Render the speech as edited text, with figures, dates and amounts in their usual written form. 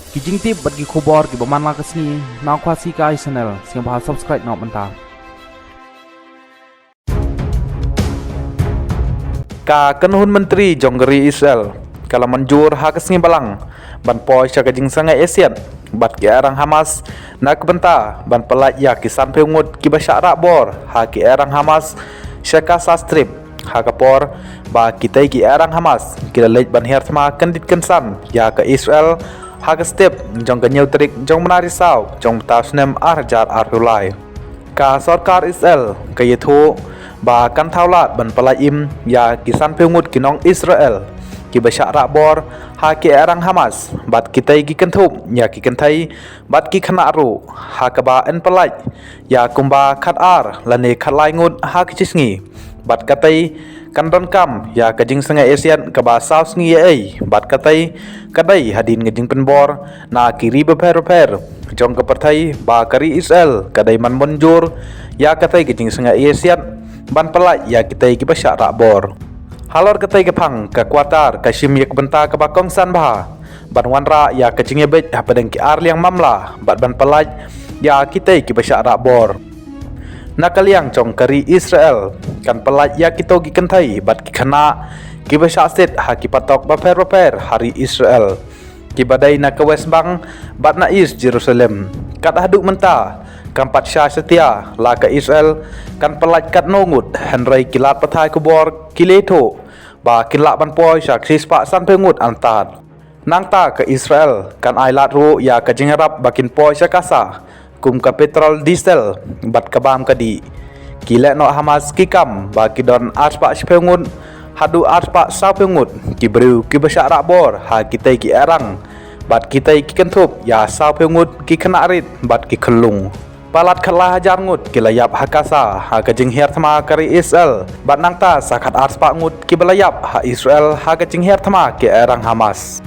Kijing tip bagi kubor ki baman la kesni na kwasi ka channel sing bahas subscribe na menta. Ka kenhun menteri jonggeri Israel kala manjur ha kesni balang ban poi cha kajing sangai Asian bat ki arang Hamas na kebenta ban pelat ya kisan peungut ki basyak rakbor ha ki arang Hamas syaka sastrip ha kapor ba kitai ki arang Hamas ki lej ban her thma kendit kensan ya ke Israel ha ke step jong ke trik jong menari sau jong tasnem arjar arhulai ka sarkar Israel ke yetho ba kan thaulat ban pelaim ya kisan peungut kinong Israel ki basyak rakbor ha ki arang Hamas bat kitai ki kentup ya ki kentai bat ki khana ru ha ka ba en pelaj ya kumba khat ar lane khalai ngut ha ki chisngi bat katai kan don kam ya kajing sangai Asian ka ba saus ngi ai bat katai kadai hadin ngajing penbor na kiri beper jong ka perthai ba kari Israel kadai man monjur ya katai kajing sangai Asian ban pelaj ya kitai ki basyak rakbor halor katai ke phang ka kuatar ka shim yak benta ka bakong san bah ban wanra ya ka chinge bet ha padang ki ar liang mamla bat ban pelaj ya kitai ki basyak rakbor nakaliang chong kari Israel kan pelaj ya kito ki kentai bat ki khana ki basyak set ha ki patok baper hari Israel ki badai na ka West Bank bat na East Jerusalem kat haduk menta kampat Syah setia la ka Israel kan pelaj kat nongut henrai kilat pathai kubor kileto ba kilak ban poi syak sispa san pengut antat nang ta ke Israel kan ai lat ru ya ka jingarap bakin poi syakasa kum ka petrol diesel bat kabam kadi kilek no Hamas kikam ba kidon aspa pengut hadu aspa sa pengut ki bru ki basyak rakbor ha kitai ki arang bat kitai ki kentup ya sa pengut ki kena rit bat ki kelung palat khalah hajar ngut ki layap hakasa ha kajing her thma kari Israel bat nangta sakat arspa ngut ki belayap ha Israel ha kajing her thma ki arang Hamas